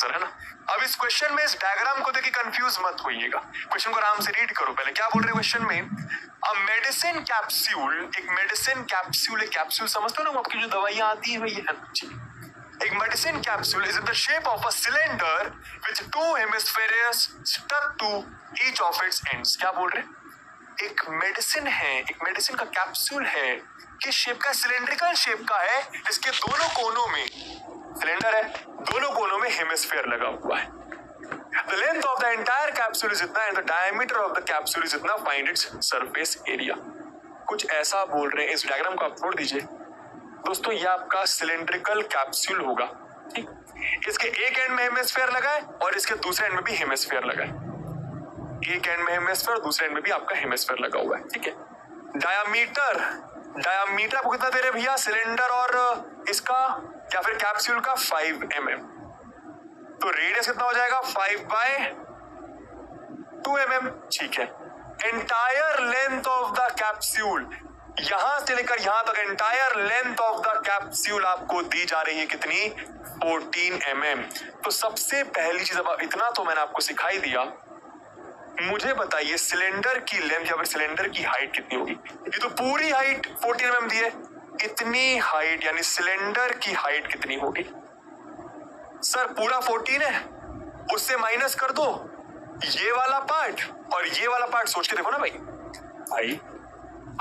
Answer, है ना। अब इस क्वेश्चन में इस डायग्राम को देखिए कंफ्यूज मत होइएगा, क्वेश्चन को आराम से रीड करो। पहले क्या बोल रहे क्वेश्चन में, अ मेडिसिन कैप्सूल, एक मेडिसिन कैप्सूल, एक कैप्सूल समझते हो ना, आपकी जो दवाइयां आती है वही है। एक medicine capsule is in the shape of a cylinder which two hemispheres stuck to each of its ends. क्या बोल रहे, एक मेडिसिन है, एक मेडिसिन का कैप्सूल है, किस शेप का, सिलेंड्रिकल शेप का है, जिसके दोनों कोनों में, सिलेंडर है, दोनों कोनों में हेमिस्फेयर लगा हुआ है। The length of the entire capsule is इतना and the diameter of the capsule is इतना, find its surface area। कुछ ऐसा बोल रहे हैं, इस डायग्राम को आप छोड़ दीजिए दोस्तों, ये आपका सिलेंड्रिकल कैप्सूल होगा, ठीक। इसके एक एंड में हेमिस्फेयर लगा है और इसके दूसरे एंड में भी हेमिस्फेयर लगा है, एक एंड में हेमिस्फेयर, दूसरे एंड में भी आपका हेमिस्फेयर लगा हुआ है, ठीक है। डायामीटर, डायामीटर आपको कितना दे रहे भैया, सिलेंडर और इसका या फिर कैप्सूल का 5 mm, तो रेडियस कितना हो जाएगा 5/2 mm, ठीक है। Entire length of the capsule, यहां से लेकर यहां तक entire length of the capsule आपको दी जा रही है कितनी, 14 mm। तो सबसे पहली चीज, अब इतना तो मैंने आपको सिखाई दिया, मुझे बताइए सिलेंडर की लेंथ या फिर सिलेंडर की हाइट कितनी होगी। ये तो पूरी हाइट 14 mm दी है, इतनी हाइट यानी सिलेंडर की हाइट कितनी होगी। सर पूरा 14 है, उससे माइनस कर दो ये वाला पार्ट और ये वाला पार्ट, सोच के देखो ना भाई,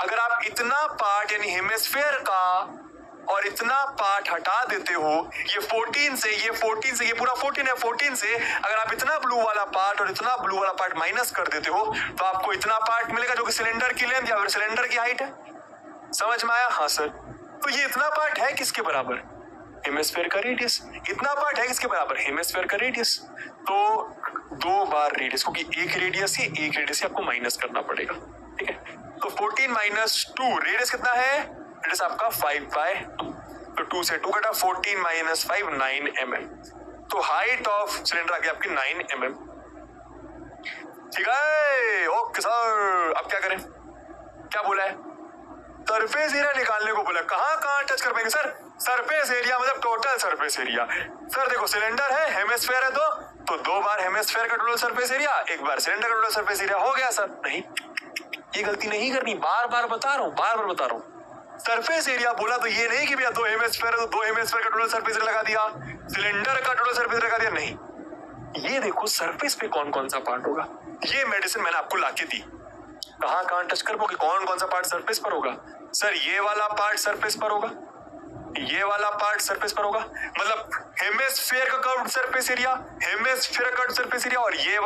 अगर आप इतना पार्ट यानी हेमिस्फेयर का और इतना पार्ट हटा देते हो, ये 14 से ये 14 से ये पूरा 14 है, 14 से अगर आप इतना ब्लू वाला पार्ट और इतना ब्लू वाला पार्ट माइनस कर देते हो तो आपको इतना पार्ट मिलेगा जो कि सिलेंडर की लेंथ या फिर सिलेंडर की हाइट है। समझ में आया? हाँ सर। तो ये इतना पार्ट है किसके बराबर, हेमिस्फेयर का रेडियस। इतना पार्ट है किसके बराबर, हेमिस्फेयर का रेडियस। तो 2 बार रेडियस, क्योंकि एक रेडियस ही आपको माइनस करना पड़ेगा, ठीक है। तो 14 - 2, रेडियस कितना है, रेडियस आपका 5/2, तो 2 से 2 कटा, 14 - 5 9 mm। तो हाइट ऑफ सिलेंडर आ गई आपकी 9 mm, ठीक है। ओके सर, अब क्या करें, क्या बोला है, सरफेस एरिया निकालने को बोला। कहां कहां टच कर पाएंगे सर, सरफेस एरिया मतलब टोटल सरफेस एरिया। सर देखो सिलेंडर है, हेमिस्फेयर है, तो 2 बार हेमिस्फेयर का टोटल सरफेस एरिया, 1 बार सिलेंडर का टोटल सरफेस एरिया हो गया। सर नहीं, ये गलती नहीं करनी, बार बार बता रहा हूं, सरफेस एरिया बोला तो ये नहीं कि भैया 2 हेमिस्फेयर है तो 2 हेमिस्फेयर का टोटल सरफेस एरिया लगा दिया, सिलेंडर का टोटल सरफेस एरिया लगा दिया, नहीं। ये देखो सरफेस पे कौन कौन सा पार्ट होगा, ये मेडिसिन मैंने आपको लाके दी, कहां कहां टच कर पाओगे, कौन कौन सा पार्ट सरफेस पर होगा। सर ये वाला पार्ट सरफेस पर होगा, ये वाला पार्ट सरफेस पर होगा, मतलब हेमिस्फेयर का कर्व्ड सरफेस एरिया, हेमिस्फेयर का कर्व्ड सरफेस एरिया, और ये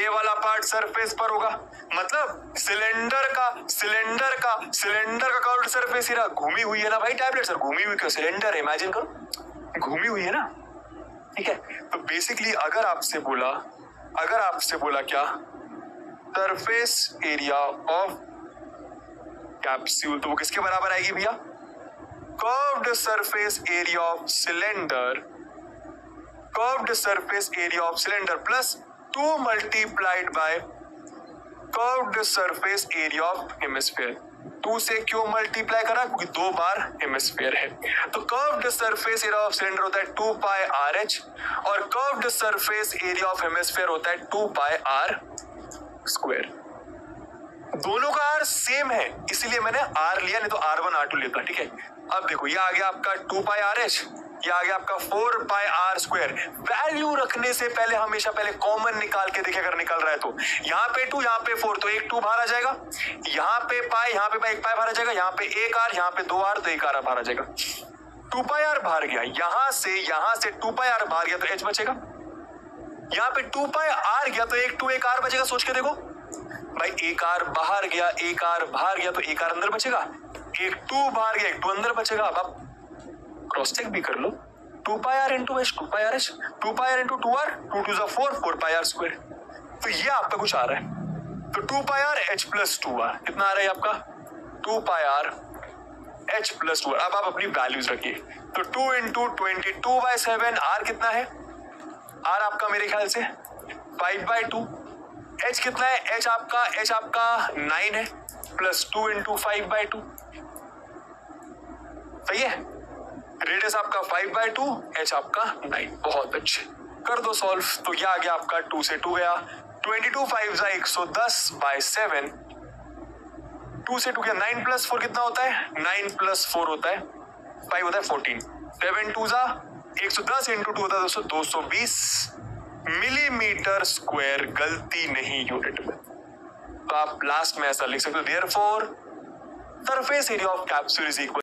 वाला पार्ट सरफेस पर होगा। मतलब सिलेंडर का कर्व्ड सरफेस एरिया, घूमी हुई है ना भाई टैबलेट, सर घूमी हुई क्यों, सिलेंडर इमेजिन करो, घूमी हुई है ना, ठीक है। तो बेसिकली अगर आपसे बोला क्या, सरफेस एरिया ऑफ कैप्सूल, तो वो किसके बराबर आएगी भैया, curved surface area of cylinder plus 2 multiplied by curved surface area of hemisphere. 2 से क्यों मल्टीप्लाई करा, क्योंकि 2 बार हेमिस्फेयर है। तो curved surface area of cylinder होता है 2πRh और curved surface area of hemisphere होता है 2πr²। दोनों का R सेम है, इसीलिए मैंने R लिया, नहीं तो R1 R2 लेता, ठीक है। अब देखो ये आ गया आपका 2πRh, ये आ गया आपका 4πr²। वैल्यू रखने से पहले हमेशा कॉमन निकाल के देखे, अगर निकल रहा है तो यहाँ पे 2 यहाँ पे 4, तो एक 2 बाहर आ जाएगा, यहाँ पे पाई, यहाँ पे पाई, एक पाई बाहर आ जाएगा, यहाँ पे 1 R, यहाँ पे 2 R, तो 1 R बाहर आ जाएगा। 2πr बाहर गया, यहाँ से 2πr बाहर गया तो h बचेगा, यहाँ पे 2πr गया तो एक 1 R बचेगा। सोच के देखो भाई, 1 R बाहर गया, 1 R बाहर गया तो 1 R अंदर बचेगा, एक 2 बाहर गया, एक 2 अंदर बचेगा। अब आप क्रॉस चेक भी कर लो, 2πr into h, 2πrh, 2πr into 2r, 2 2 4, 4πr²। तो ये आपका कुछ आ रहा है, तो 2πrh plus 2r कितना आ रहा है आपका, 2πrh plus 2r। अब आप अपनी वैल्यूज रखिए, तो 2 into 22/7, r कितना है, r आपका मेरे ख्याल से 5/2, h कितना है, h आपका 9 है, प्लस 2 into 5/2, सही है। रेडियस आपका 5/2, h आपका 9। बहुत अच्छे, कर दो सॉल्व। तो ये आ गया आपका 2 से 2 गया, 22 5 110/7, 2 से 2 गया, 9 + 4 कितना होता है? 9 + 4 होता है 5 होता है 14, 7 2 110 × 2 होता है 220 मिलीमीटर स्क्वायर। गलती नहीं यूनिट में। तो आप लास्ट में ऐसा लिख सकते हो, therefore surface area of capsule is equal